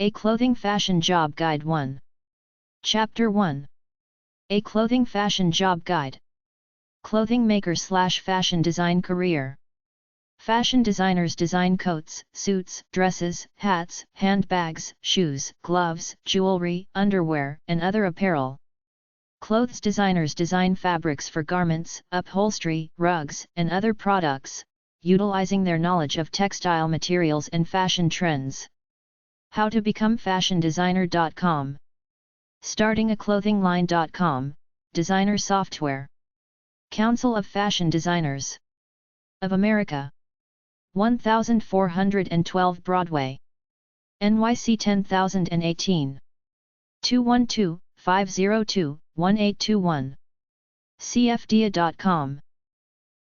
A Clothing Fashion Job Guide 1. Chapter 1. A Clothing Fashion Job Guide. Clothing maker/fashion design career. Fashion designers design coats, suits, dresses, hats, handbags, shoes, gloves, jewelry, underwear, and other apparel. Clothes designers design fabrics for garments, upholstery, rugs, and other products, utilizing their knowledge of textile materials and fashion trends. How to become fashion designer.com. Starting a clothing line.com, designer software. Council of Fashion Designers of America. 1412 Broadway. NYC 10018. 212-502-1821. CFDA.com.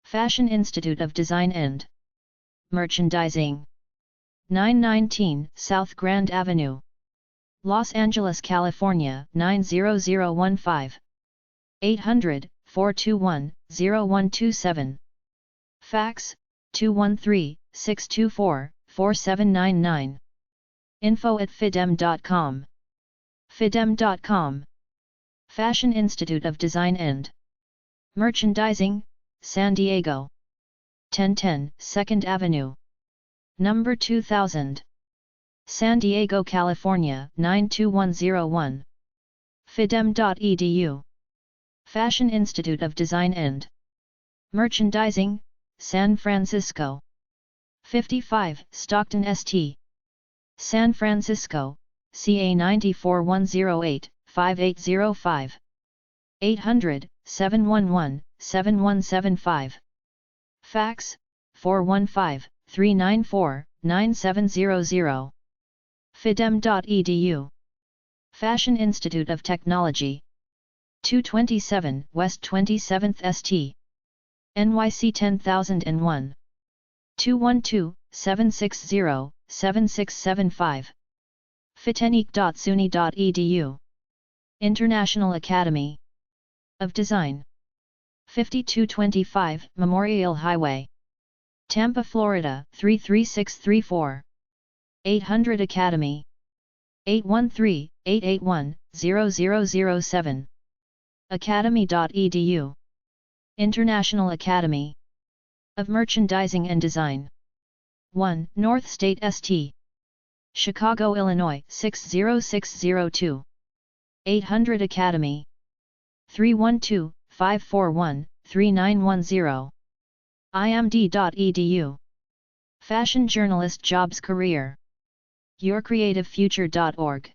Fashion Institute of Design and Merchandising. 919 South Grand Avenue, Los Angeles, California 90015. 800-421-0127. Fax, 213-624-4799. info@fidem.com. Fidem.com. Fashion Institute of Design and Merchandising, San Diego. 1010 2nd Avenue, number 2000. San Diego, California 92101. Fidem.edu. Fashion Institute of Design and Merchandising, San Francisco. 55 Stockton St. San Francisco, CA 94108-5805. 800-711-7175. Fax, 415-394-9700. Fidem.edu. Fashion Institute of Technology. 227 West 27th St. NYC 10001. 212-760-7675. fitenique.suny.edu. International Academy of Design. 5225 Memorial Highway, Tampa, Florida 33634. 800 Academy. 813-881-0007. Academy.edu. International Academy of Merchandising and Design. 1 North State St. Chicago, Illinois 60602. 800 Academy. 312-541-3910. imd.edu. Fashion Journalist Jobs Career. YourCreativeFuture.org.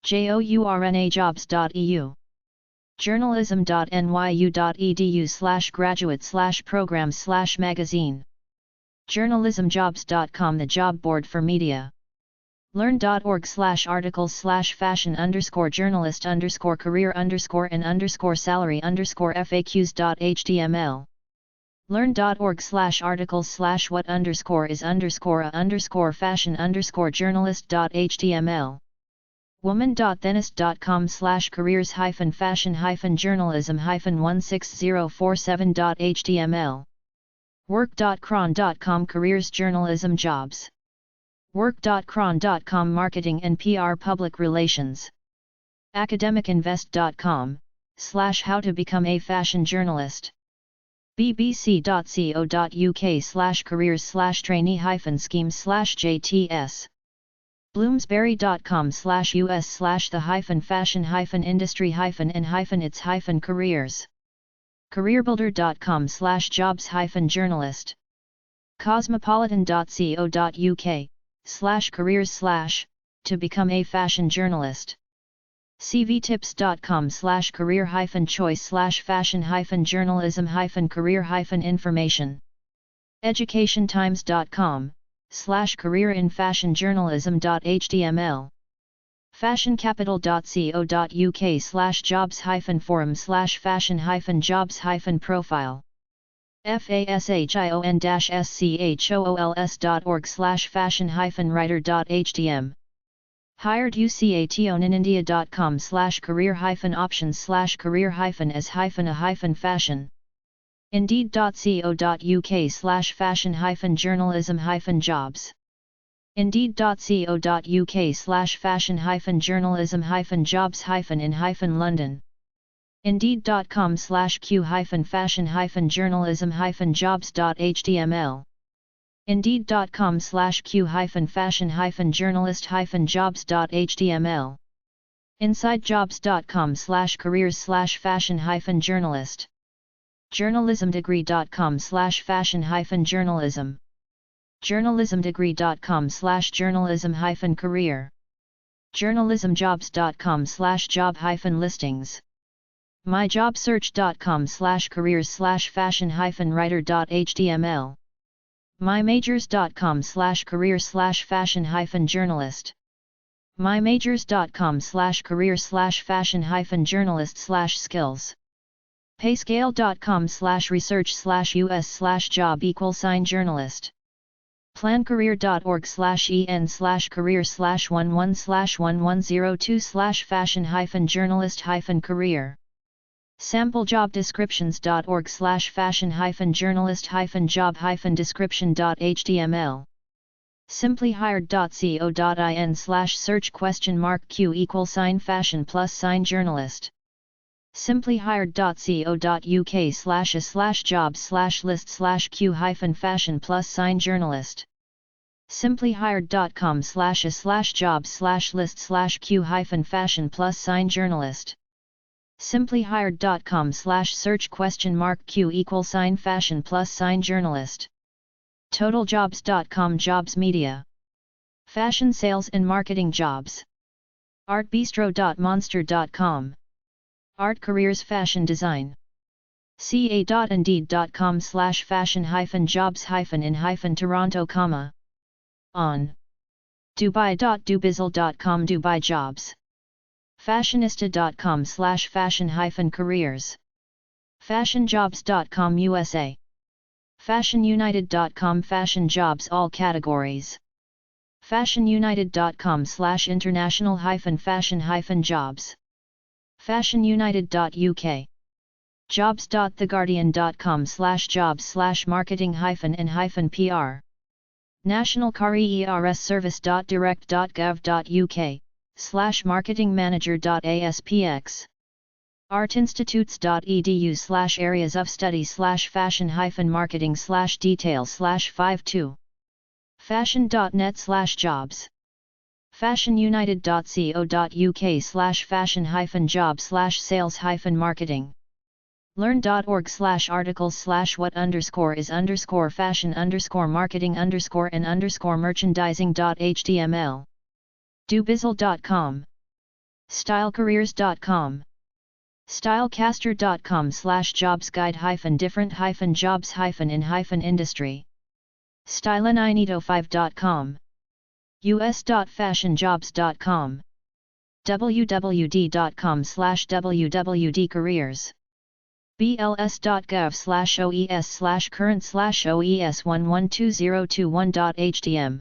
journajobs.eu. journalism.nyu.edu/graduate/program/magazine. journalismjobs.com, the job board for media. learn.org/articles/fashion_journalist_career_and_salary_faqs.html. learn.org/articles/what_is_a_fashion_journalist.html. woman.thenis.com/careers-fashion-16047.html. work.cron.com Careers Journalism Jobs. work.cron.com Marketing and PR Public Relations. academicinvest.com/how to become a fashion journalist. bbc.co.uk/careers/trainee-scheme/JTS. bloomsbury.com/us/the-fashion-industry-and-its-careers. careerbuilder.com/jobs-journalist. cosmopolitan.co.uk/careers/to become a fashion journalist. cvtips.com/career-choice/fashion-journalism-career-information. educationtimes.com/career-in-fashion-journalism.html. fashioncapital.co.uk/jobs-forum/fashion-jobs-profile. fashion-writer.htm. hireducationindia.com/career-options/career-as-a-fashion. indeed.co.uk/fashion-journalism-jobs. Indeed.co.uk/fashion-journalism-jobs-in-London. Indeed.com/q-fashion-journalism-jobs.html. Indeed.com/q-fashion-journalist-jobs.html. InsideJobs.com/careers/fashion-journalist. Journalismdegree.com/fashion-journalism. Journalismdegree.com/journalism-career. Journalismjobs.com/job-listings. myjobsearch.com/careers/fashion-writer.html. mymajors.com/career/fashion-journalist. mymajors.com/career/fashion-journalist/skills. payscale.com/research/us/job=journalist. plancareer.org/en/career/11/1102/fashion-journalist-career. samplejobdescriptions.org/fashion-job-description.html. simplyhired.co.in/search?mark q=fashion+journalist. simplyhired.co.uk/a/jobs/list/q-fashion+journalist. simplyhired.com/jobs/list/q-fashion+journalist. simplyhired.com/search?q=fashion+journalist. totaljobs.com Jobs Media. Fashion sales and marketing jobs. artbistro.monster.com. Art careers fashion design. ca.indeed.com/fashion-jobs-in-toronto, on. dubai.dubizzle.com Dubai jobs. fashionista.com/fashion-careers. fashionjobs.com USA. fashionunited.com Fashion jobs all categories. fashionunited.com/international-fashion-jobs. fashionunited.uk. jobs.theguardian.com/jobs/marketing-and-PR. National Careers Service.direct.gov.uk/marketing manager.aspx. artinstitutes.edu/areas of study/fashion-marketing/details/52. fashion.net/jobs. fashionunited.co.uk/fashion-job/sales-marketing. learn.org/articles/what_is_fashion_marketing_and_merchandising.html. dubizzle.com. stylecareers.com. stylecastr.com/jobs-guide-different-jobs-in-industry. styleninito5.com. us.fashionjobs.com. wwd.com/wwdcareers. bls.gov/oes/current/oes112021.htm.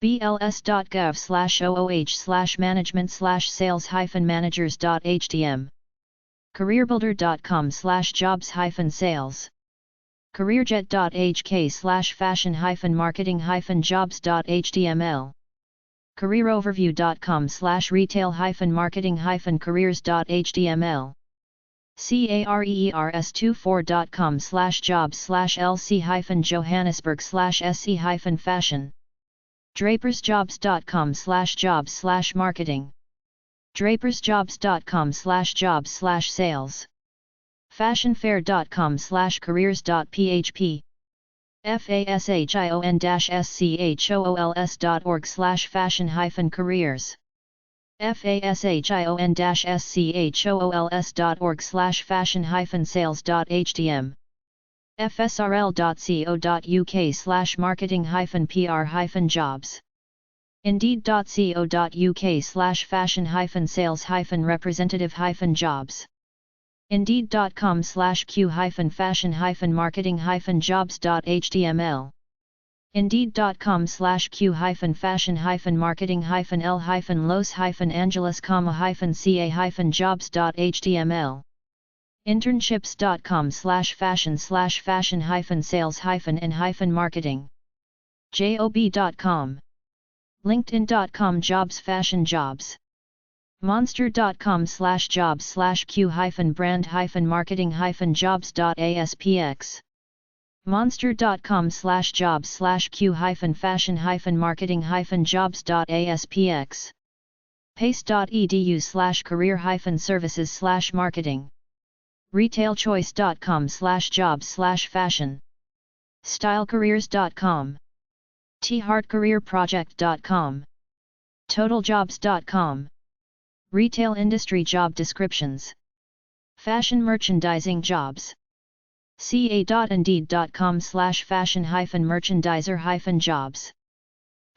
bls.gov/ooh/management/sales-managers.htm. careerbuilder.com/jobs-sales. careerjet.hk/fashion-marketing-jobs.html. careeroverview.com/retail-marketing-careers.html. careers24.com/jobs/lc-johannesburg/se-fashion. drapersjobs.com/jobs/marketing. drapersjobs.com/jobs/sales. fashionfair.com/careers.php. fashion-school.org/fashion-careers. fashion-school.org/fashion-sales.htm. fsrl.co.uk/marketing-PR-jobs. indeed.co.uk/fashion-sales-representative-jobs. indeed.com/q-fashion-marketing-jobs.html. indeed.com/q-fashion-marketing-l-los-angeles, ca-jobs.html. internships.com/fashion/fashion-sales-and-marketing. job.com. LinkedIn.com jobs fashion jobs. Monster.com/jobs/q-brand-marketing-jobs.aspx. Monster.com/jobs/q-fashion-marketing-jobs.aspx. pace.edu/career-services/marketing. retailchoice.com/jobs/fashion. stylecareers.com. theartcareerproject.com. totaljobs.com. Retail industry job descriptions. Fashion merchandising jobs. ca.indeed.com/fashion-merchandiser-jobs.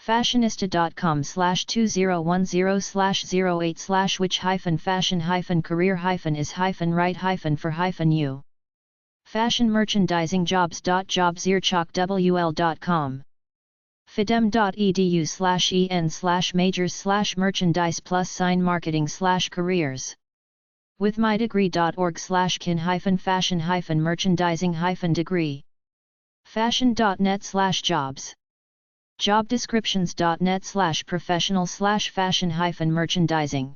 fashionista.com/2010/which-fashion-career-is-right-for-you. Fashion merchandising jobs.jobs.earchalkwl.com. fidem.edu/en/majors/merchandise+marketing/careers. withmydegree.org/kin-fashion-merchandising-degree. fashion.net/jobs. jobdescriptions.net/professional/fashion-merchandising.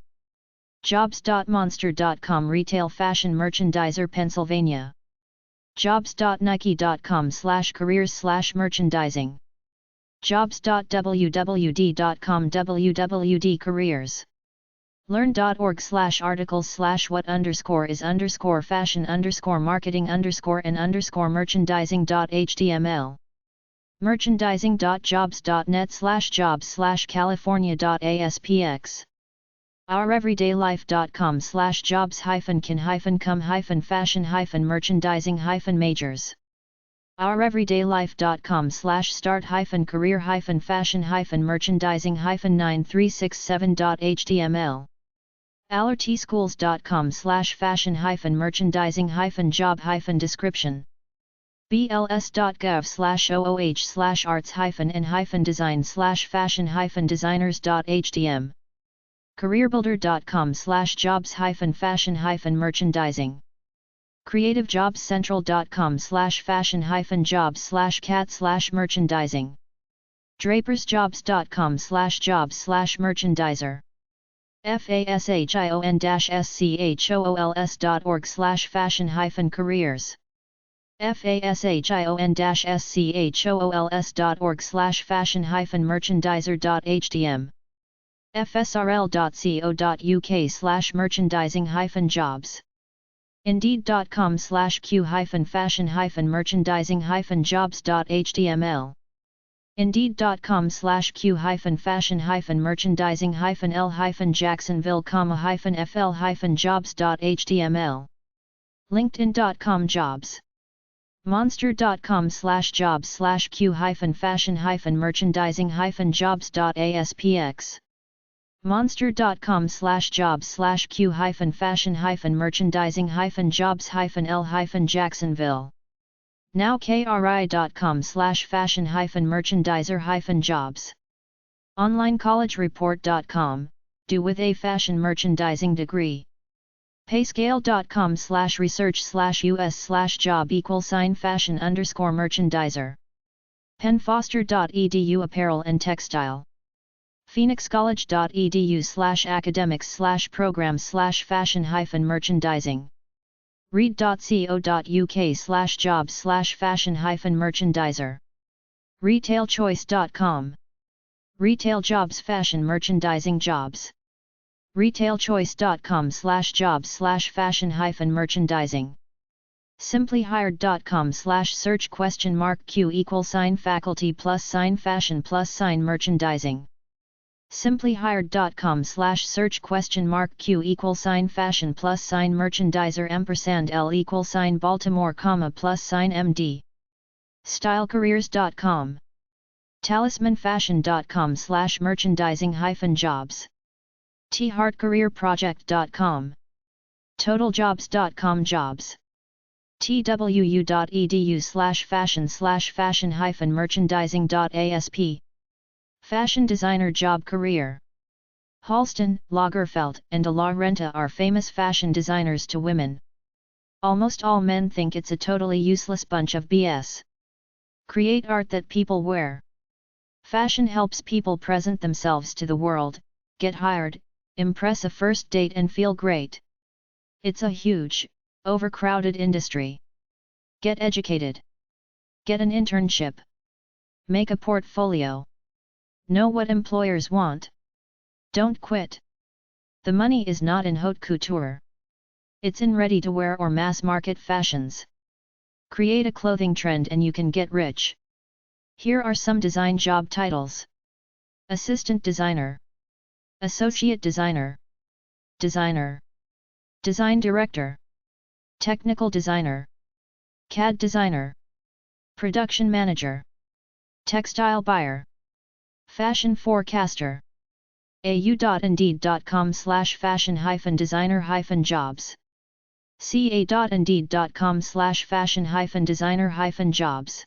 jobs.monster.com Retail fashion merchandiser Pennsylvania. jobs.nike.com/careers/merchandising. jobs.wwd.com WWD careers. learn.org/articles/what_fashion_marketing_and_merchandising.html. merchandising.jobs.net/jobs/california.aspx. oureverydaylife.com/jobs-can-fashion-merchandising-majors. oureverydaylife.com/start-career-fashion-merchandising-9367.html. allertschools.com/fashion-merchandising-job-description. bls.gov/oh/arts-and-design/fashion-designers.htm. careerbuilder.com/jobs-fashion-merchandising. creativejobs-central.com/fashion-jobs/cat/merchandising. drapersjobs.com/jobs/merchandiser. fashion-school.org/fashion-careers. fashion-school.org/fashion-merchandiser.htm. fsrl.co.uk/merchandising-jobs. indeed.com/q-fashion-merchandising-jobs.html. indeed.com/q-fashion-merchandising-l-jacksonville-fl-jobs.html. linkedin.com jobs. monster.com/jobs/q-fashion-merchandising-jobs.aspx. monster.com/jobs/q-fashion-merchandising-jobs-l-jacksonville. nowkri.com/fashion-merchandiser-jobs. onlinecollegereport.com, do with a fashion merchandising degree. payscale.com/research/us/job=fashion_merchandiser. penfoster.edu apparel and textile. phoenixcollege.edu/academics/programs/fashion-merchandising. read.co.uk/jobs/fashion-merchandiser. retailchoice.com. Retail jobs fashion merchandising jobs. retailchoice.com/jobs/fashion-merchandising. simplyhired.com/search?faculty+fashion+fashion merchandising. simplyhired.com/search?fashion+fashion+merchandiser&L=Baltimore, stylecareers.com. talismanfashion.com/merchandising-jobs. theartcareerproject.com. totaljobs.com jobs. twu.edu/fashion/fashion-merchandising.asp. Fashion designer job career. Halston, Lagerfeld, and de la Renta are famous fashion designers to women. Almost all men think it's a totally useless bunch of BS. Create art that people wear. Fashion helps people present themselves to the world, get hired, impress a first date and feel great. It's a huge, overcrowded industry. Get educated. Get an internship. Make a portfolio. Know what employers want. Don't quit. The money is not in haute couture. It's in ready-to-wear or mass-market fashions. Create a clothing trend and you can get rich. Here are some design job titles. Assistant Designer, Associate Designer, Designer, Design Director, Technical Designer, CAD Designer, Production Manager, Textile Buyer, Fashion Forecaster. au.indeed.com/fashion-designer-jobs. ca.indeed.com/fashion-designer-jobs.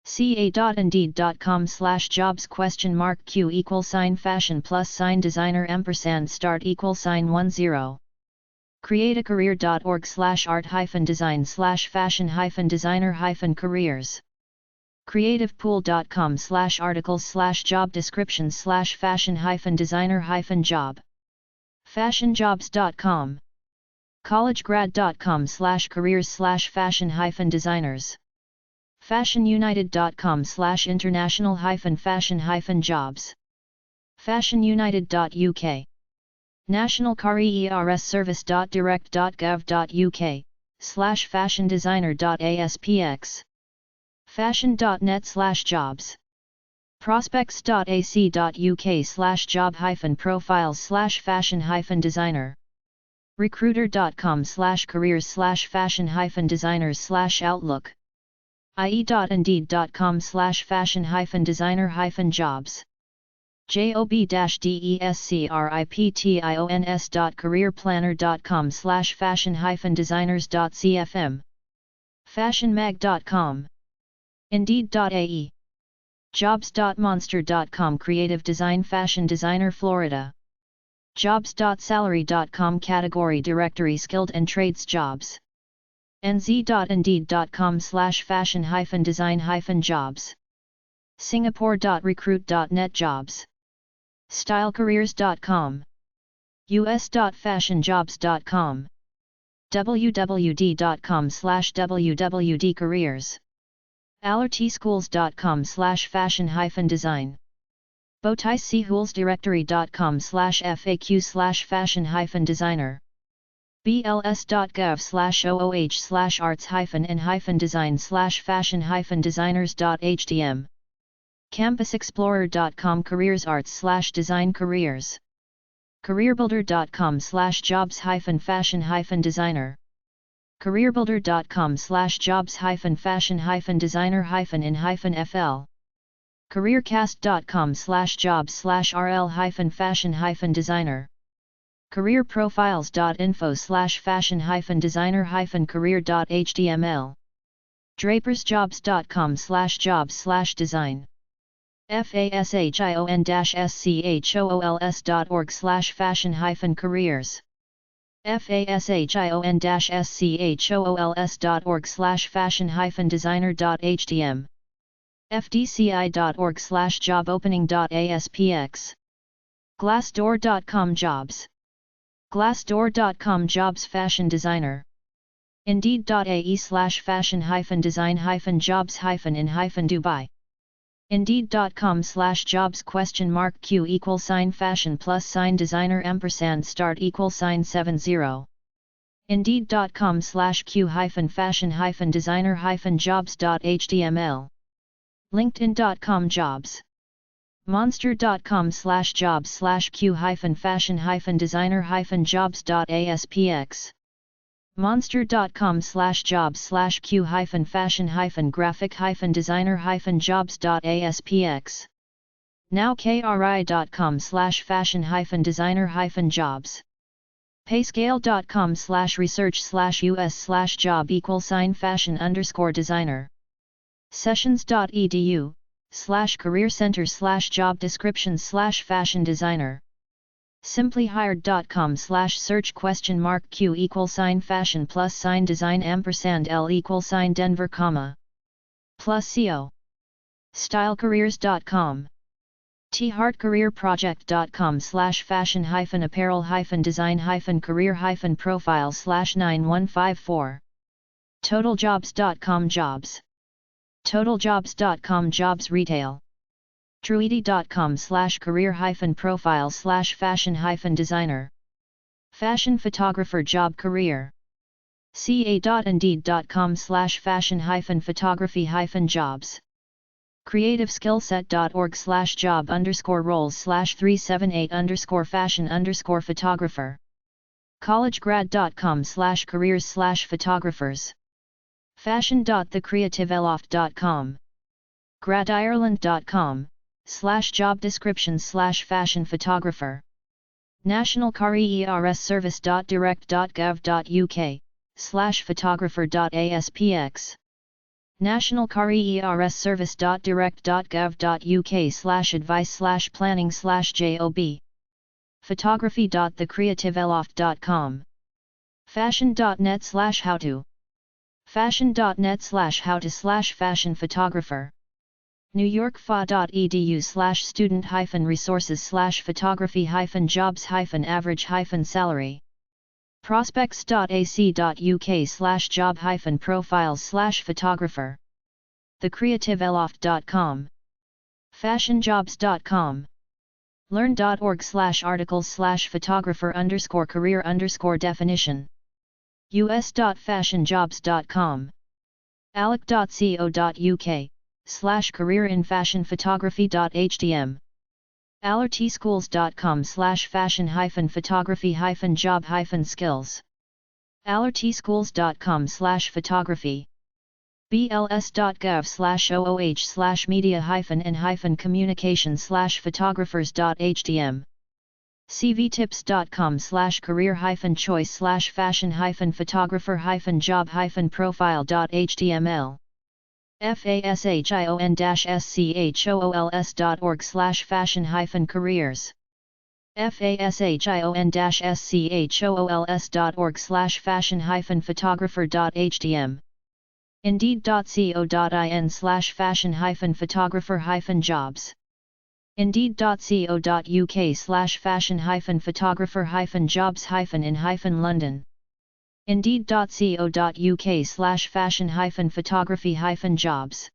ca.indeed.com/jobs $?fashion+designer $start=10. createacareer.org/art-design/fashion-designer-careers. creativepool.com/articles/job descriptions/fashion-designer-job. fashionjobs.com. collegegrad.com/careers/fashion-designers. fashionunited.com/international-fashion-jobs. fashionunited.uk. National Careers Service.direct.gov.uk/fashiondesigner.aspx. fashion.net/jobs. prospects.ac.uk/job-profiles/fashion-designer. recruiter.com/careers/fashion-designers/outlook. ie.indeed.com/fashion-designer-jobs. job-descriptions.careerplanner.com/fashion-designers.cfm. fashionmag.com. Indeed.ae. jobs.monster.com. Creative Design Fashion Designer Florida. jobs.salary.com. Category Directory Skilled and Trades Jobs. nz.indeed.com/fashion-design-jobs. singapore.recruit.net Jobs. stylecareers.com. us.fashionjobs.com. wwd.com/wwdcareers. allertschools.com/fashion-design. bowtieschoolsdirectory.com/faq/fashion-designer. bls.gov/ooh/arts-design/fashion-designers.htm. campusexplorer.com. careers arts/design careers. careerbuilder.com/jobs-fashion-designer. careerbuilder.com/jobs-fashion-designer-in-fl. careercast.com/jobs/rl-fashion-designer. careerprofiles.info/fashion-designer-career.html. drapersjobs.com/jobs/design. fashion-schools.org/fashion-careers. fashion-schools.org/fashion-designer.htm. fdci.org/jobopening.aspx. glassdoor.com Jobs. glassdoor.com Jobs Fashion Designer. indeed.ae/fashion-design-jobs-in-Dubai. indeed.com/jobs?fashion+sign designer&start=70. indeed.com/q-fashion-designer-jobs.html. linkedin.com Jobs. monster.com/jobs/q-fashion-designer-jobs.aspx. monster.com/jobs/q-fashion-graphic-designer-jobs.aspx. nowkri.com/fashion-designer-jobs. payscale.com/research/us/job=fashion_designer. sessions.edu/career-center/job descriptions/fashion-designer. simplyhired.com/search?fashion+design&l=Denver, +co. stylecareers.com theheartcareer.com/fashion-apparel-design-career-profile/9154. totaljobs.com jobs. totaljobs.com jobs retail. truedy.com/career-profile/fashion-designer. Fashion photographer job career. ca.indeed.com/fashion-photography-jobs. creativeskillset.org/job_roles/378_fashion_photographer. collegegrad.com/careers/photographers. fashion.thecreativeloft.com. gradireland.com/job descriptions/fashion photographer. National Careers Service.direct.gov.uk/photographer.aspx. National Careers Service.direct.gov.uk/advice/planning/job. photography.thecreativeloft.com. fashion.net/howto. fashion.net/howto/fashion photographer. newyorkfa.edu/student-resources/photography-jobs-average-salary. prospects.ac.uk/job-profiles/photographer. thecreativeloft.com. fashionjobs.com. learn.org/articles/photographer_career_definition. us.fashionjobs.com. alec.co.uk/career in fashion photography.htm. allertschools.com/fashion-photography-job-skills. allertschools.com/photography. bls.gov/ooh/media-and-communication/photographers.htm. cvtips.com/career-choice/fashion-photographer-job-profile.html. fashion-schools.org/fashion-careers. fashion-schools.org/fashion-photographer.htm. indeed.co.in/fashion-photographer-jobs. indeed.co.uk/fashion-photographer-jobs-in-London. indeed.co.uk/fashion-photography-jobs.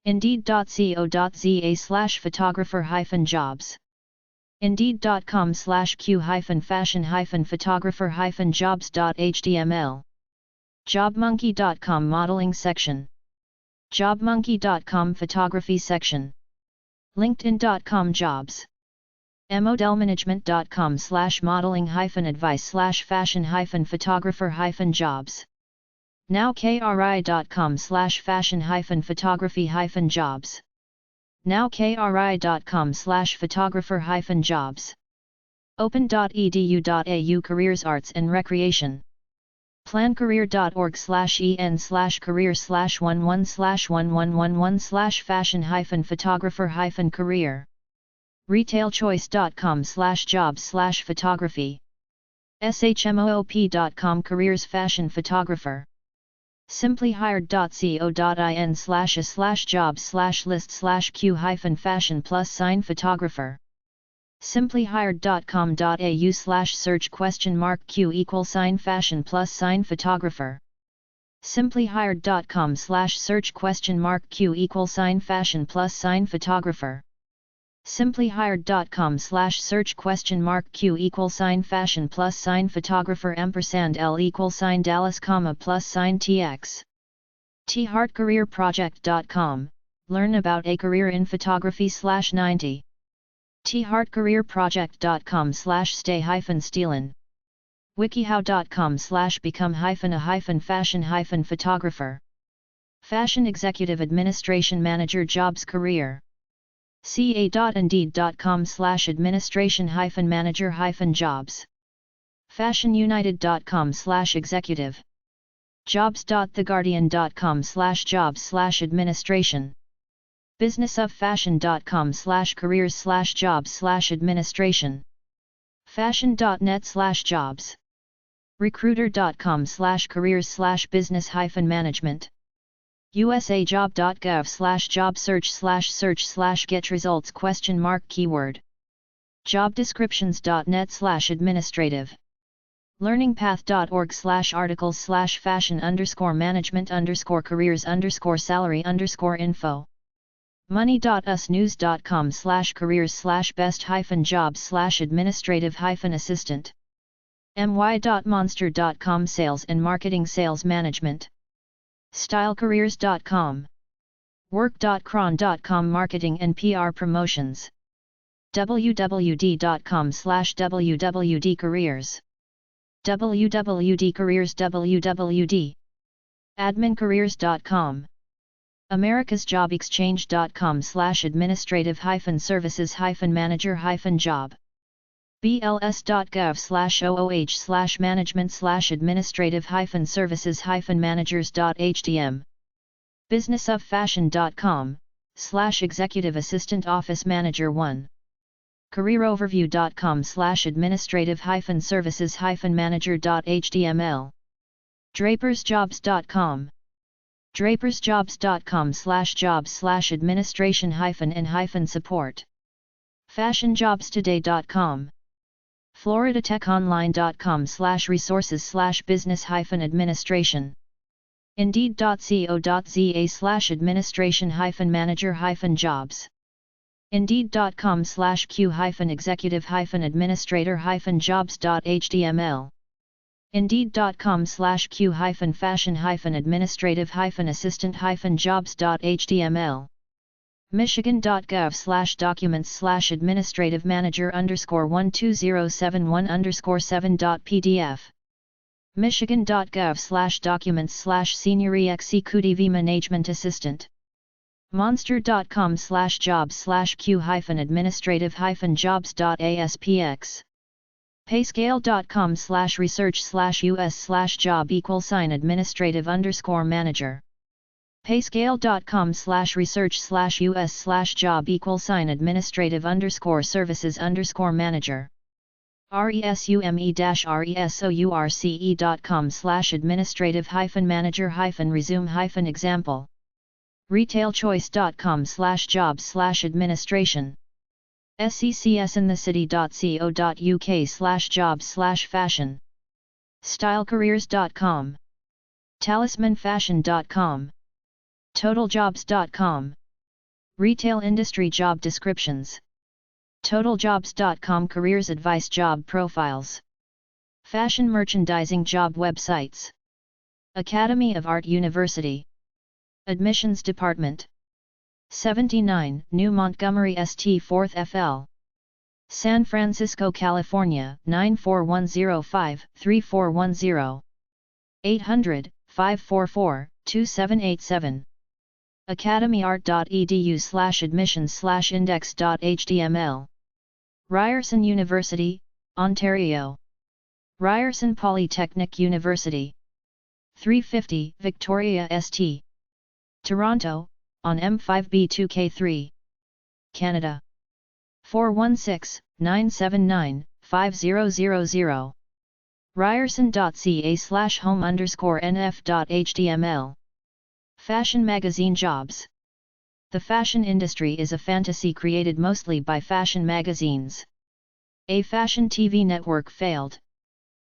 indeed.co.za/photographer-jobs. indeed.com/q-fashion-photographer-jobs.html. jobmonkey.com modeling section. jobmonkey.com photography section. linkedin.com jobs. modelmanagement.com/modeling-advice/fashion-photographer-jobs. nowkri.com/fashion-photography-jobs. nowkri.com/photographer-jobs. open.edu.au careers arts and recreation. plancareer.org/en/career/1111/fashion-photographer-career. retailchoice.com/jobs/photography. shmoop.com careers fashion photographer. simplyhired.co.in/jobs/list/q-fashion+sign photographer. simplyhired.com.au/search?*q=fashion+sign photographer. simplyhired.com/search?*q=fashion+sign photographer. simplyhired.com/search?*q=fashion+sign photographer =L=Dallas, +sign-TX. theheartcareerproject.com, learn about a career in photography/90. theheartcareerproject.com/stay-stealing. wikihow.com/become-a-fashion-photographer. Fashion Executive Administration Manager Jobs Career. ca.indeed.com/administration-manager-jobs. fashionunited.com/executive. jobs.theguardian.com/jobs/administration. businessofashion.com/careers/jobs/administration. fashion.net/jobs. recruiter.com/careers/business-management. usajob.gov/job search/get results ? Keyword. Jobdescriptions.net/administrative. learningpath.org/articles/fashion_management_careers_salary_info. money.us/news.com/careers/best-jobs/administrative-assistant. my.monster.com Sales and Marketing Sales Management. stylecareers.com. work.cron.com Marketing and PR Promotions. wwd.com/wwdcareers. wwd-careers wwd. admincareers.com. americasjobexchange.com/administrative-services-manager-job. bls.gov/management/administrative-services-managers.htm. businessoffashion.com/executive assistant office manager 1. careeroverview.com/administrative-services-manager.html. drapersjobs.com. drapersjobs.com/jobs/administration-and-support. fashionjobstoday.com. floridatechonline.com/resources/business-administration. indeed.co.za/administration-manager-jobs. indeed.com/q-executive-administrator-jobs.html. indeed.com/q-fashion-administrative-assistant-jobs.html. michigan.gov/documents/administrative-manager_12071_7.pdf. michigan.gov/documents/senior-executive management assistant. monster.com/jobs/q-administrative-jobs.aspx. payscale.com/research/us/job=administrative-manager. payscale.com/research/us/job=administrative-services-manager. resume-manager-resume-example. retailchoice.com/jobs/administration. seccinthecity.co.uk/jobs/fashion. stylecareers.com. talismanfashion.com. totaljobs.com. retail industry job descriptions. totaljobs.com careers advice job profiles. fashion merchandising job websites. Academy of Art University. Admissions Department. 79 New Montgomery St. 4th FL. San Francisco, California 94105-3410. 800-544-2787. academyart.edu/admissions/index.html. Ryerson University, Ontario. Ryerson Polytechnic University. 350 Victoria St. Toronto, on M5B2K3. Canada. 416-979-5000. ryerson.ca/home_nf.html. Fashion magazine jobs. The fashion industry is a fantasy created mostly by fashion magazines. A fashion TV network failed.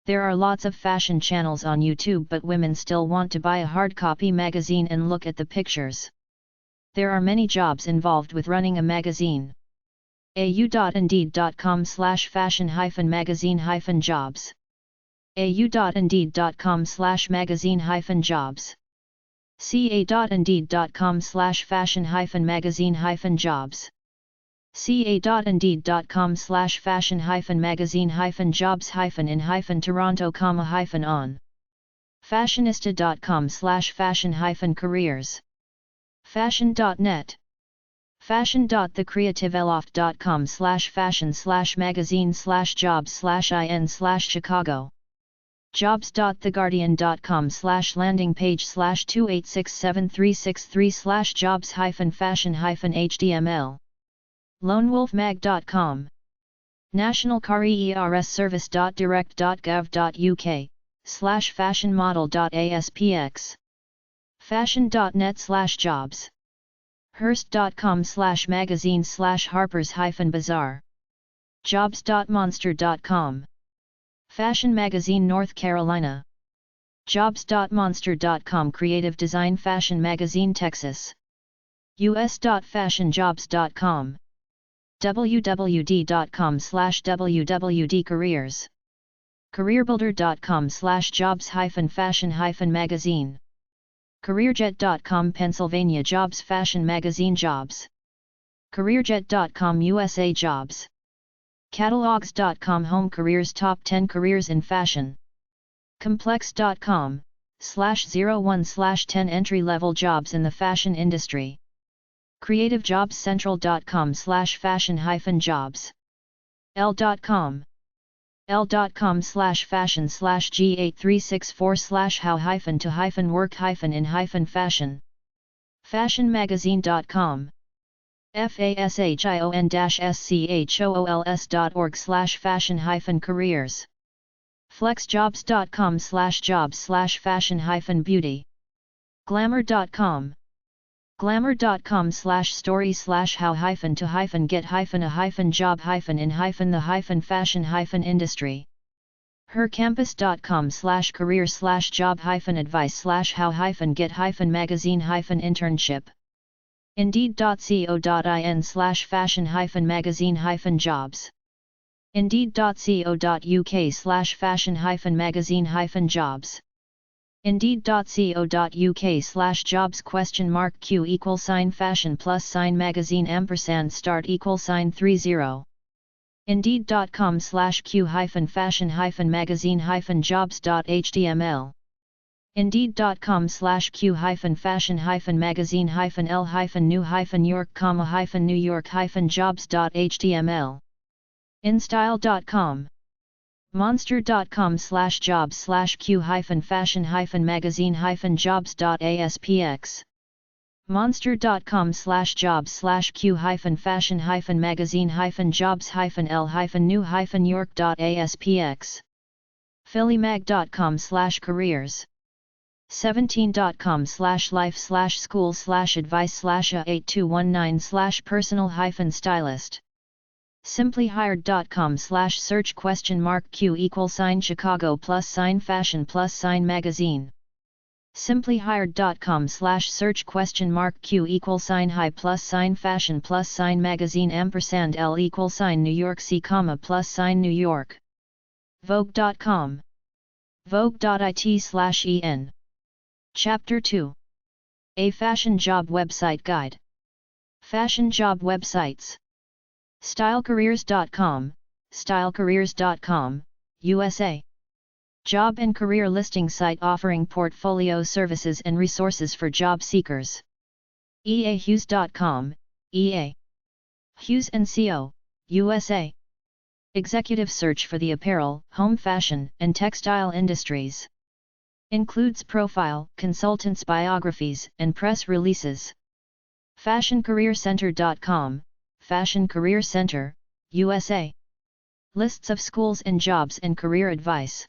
There are lots of fashion channels on YouTube, but women still want to buy a hard copy magazine and look at the pictures. There are many jobs involved with running a magazine. au.indeed.com/fashion-magazine-jobs. au.indeed.com/magazine-jobs. ca.indeed.com/fashion-magazine-jobs. ca.indeed.com/fashion-magazine-jobs-in-Toronto, -on. fashionista.com/fashion-careers. fashion.net. fashion.thecreative.loft.com/fashion/magazine/jobs/in/Chicago. jobs.theguardian.com/landing page/2867363/jobs-fashion-html. lonewolfmag.com. National Careers Service.direct.gov.uk/fashionmodel.aspx. Fashion.net/jobs. Hearst.com/magazine/Harper's-Bazaar. Jobs.monster.com. Fashion Magazine North Carolina. Jobs.monster.com Creative Design Fashion Magazine Texas. us.fashionjobs.com. wwd.com/wwd careers. careerbuilder.com/jobs-fashion-magazine. careerjet.com Pennsylvania Jobs Fashion Magazine Jobs. careerjet.com USA Jobs. catalogs.com Home Careers Top 10 Careers in Fashion. complex.com/01/10 Entry-level jobs in the fashion industry. creativejobscentral.com/fashion-jobs. l.com. l.com/fashion/G8364/how-to-work-in-fashion. fashionmagazine.com. fashion-school.org/fashion-careers. flexjobs.com/jobs/fashion-beauty. glamour.com. glamour.com/stories/how-to-get-a-job-in-the-fashion-industry. hercampus.com/career/job-advice/how-get-magazine-internship. indeed.co.in/fashion-magazine-jobs. indeed.co.uk/fashion-magazine-jobs. indeed.co.uk/jobs?fashion+magazine&start=30. indeed.com/q-fashion-magazine-jobs.html. indeed.com/q-fashion-magazine-l-new-york, New York-jobs.html. instyle.com. monster.com/jobs/q-fashion-magazine-jobs.aspx. monster.com/jobs/q-fashion-magazine-jobs-l-new-york.aspx. phillymag.com/careers. 17.com/life/school/advice/8219/personal-stylist. simplyhired.com/search?Q=Chicago+fashion+magazine. simplyhired.com/search?Q=Hi+fashion+fashion+magazine&L=New York C, +New York. vogue.com. vogue.it/en. Chapter 2. A Fashion Job Website Guide. Fashion Job Websites. stylecareers.com, stylecareers.com, USA. Job and career listing site offering portfolio services and resources for job seekers. eahughes.com, EA. Hughes & Co., USA. Executive search for the apparel, home fashion, and textile industries. Includes profile, consultants' biographies, and press releases. fashioncareercenter.com, Fashion Career Center, USA. Lists of schools and jobs and career advice.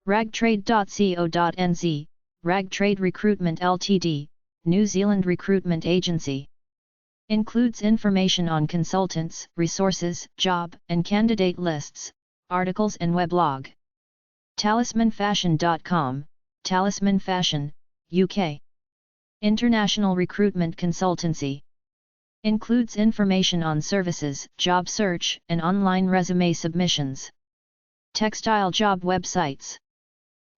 ragtrade.co.nz, Ragtrade Recruitment Ltd, New Zealand recruitment agency. Includes information on consultants, resources, job and candidate lists, articles and weblog. talismanfashion.com, Talisman Fashion, UK. International recruitment consultancy. Includes information on services, job search, and online resume submissions. Textile job websites.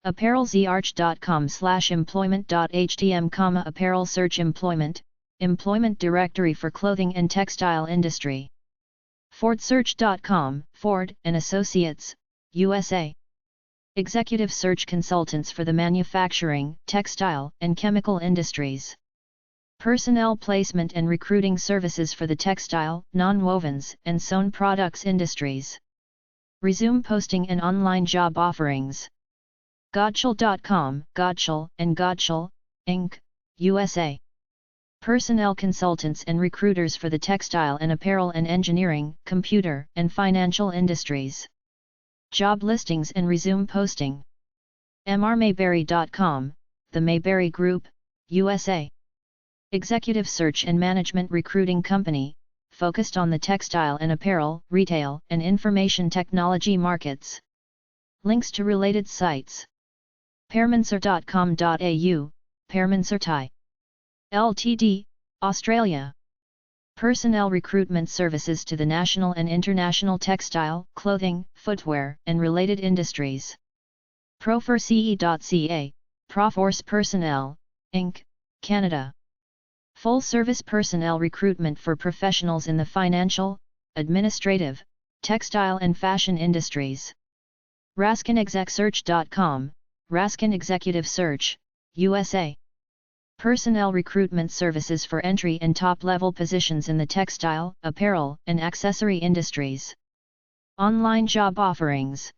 apparelzarch.com/employment.htm, apparel search employment, employment directory for clothing and textile industry. fordsearch.com, Ford and Associates, USA. Executive search consultants for the manufacturing, textile, and chemical industries. Personnel placement and recruiting services for the textile, non-wovens, and sewn products industries. Resume posting and online job offerings. Godshall.com, Godshall and Godshall, Inc., USA. Personnel consultants and recruiters for the textile and apparel and engineering, computer, and financial industries. Job listings and resume posting. mrmayberry.com, The Mayberry Group, USA. Executive search and management recruiting company, focused on the textile and apparel, retail, and information technology markets. Links to related sites. Permansur.com.au, Permansur Thai Ltd, Australia. Personnel recruitment services to the national and international textile, clothing, footwear, and related industries. Proforce.ca, Proforce Personnel, Inc., Canada. Full-service personnel recruitment for professionals in the financial, administrative, textile and fashion industries. RaskinExecSearch.com, Raskin Executive Search, USA. Personnel recruitment services for entry and top-level positions in the textile, apparel, and accessory industries. Online job offerings.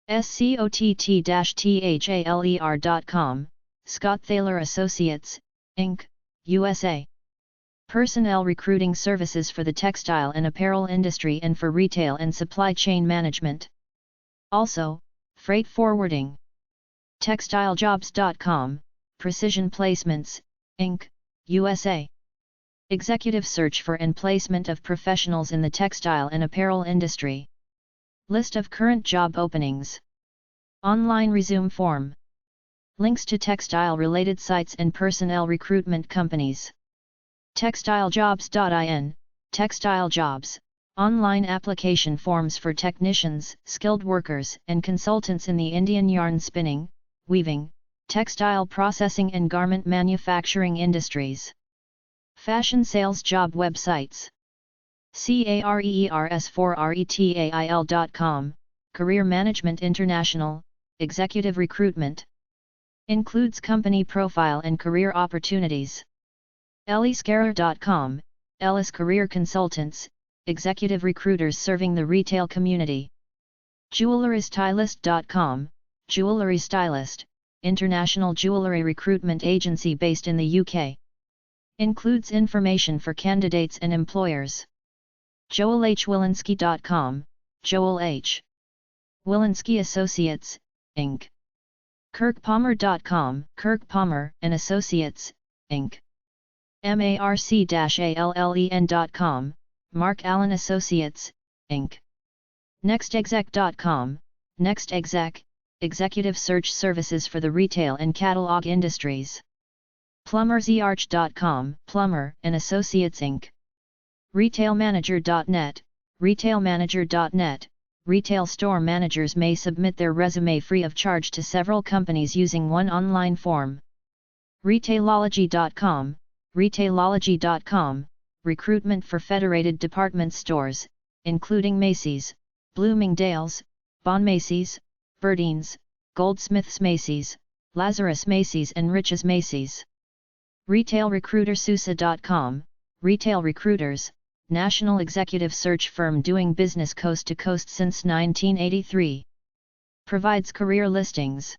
SCOTT-THALER.com, Scott Thaler Associates, Inc., USA. Personnel recruiting services for the textile and apparel industry and for retail and supply chain management. Also, freight forwarding. TextileJobs.com, Precision Placements, Inc., USA. Executive search for and placement of professionals in the textile and apparel industry. List of current job openings. Online resume form. Links to textile-related sites and personnel recruitment companies. TextileJobs.in, Textile Jobs, online application forms for technicians, skilled workers, and consultants in the Indian yarn spinning, weaving, textile processing and garment manufacturing industries. Fashion sales job websites. careers4retail.com, Career Management International, Executive Recruitment. Includes company profile and career opportunities. elliscareer.com, Ellis Career Consultants, Executive Recruiters serving the retail community. JewelleryStylist.com, Jewellery Stylist, international jewellery recruitment agency based in the UK. Includes information for candidates and employers. JoelHWilinski.com, Joel H. Wilinski Associates, Inc. KirkPalmer.com, Kirk Palmer and Associates, Inc. MARC-ALLEN.com, Mark Allen Associates, Inc. NextExec.com, NextExec, Executive Search Services for the retail and catalog industries. PlumberZarch.com, Plumber and Associates, Inc. RetailManager.net, RetailManager.net, retail store managers may submit their resume free of charge to several companies using one online form. Retailology.com, Retailology.com, recruitment for federated department stores, including Macy's, Bloomingdale's, Bon Macy's, Burdeen's, Goldsmiths Macy's, Lazarus Macy's and Rich's Macy's. RetailRecruiterSusa.com, Retail Recruiters, national executive search firm doing business coast to coast since 1983. Provides career listings.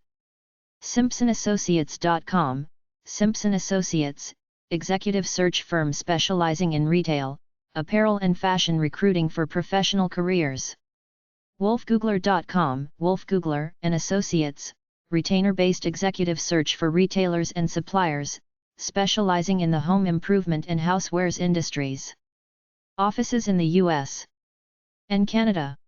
SimpsonAssociates.com, Simpson Associates, executive search firm specializing in retail, apparel and fashion recruiting for professional careers. WolfGoogler.com, Wolfgoogler and Associates, retainer-based executive search for retailers and suppliers, specializing in the home improvement and housewares industries. Offices in the U.S. and Canada.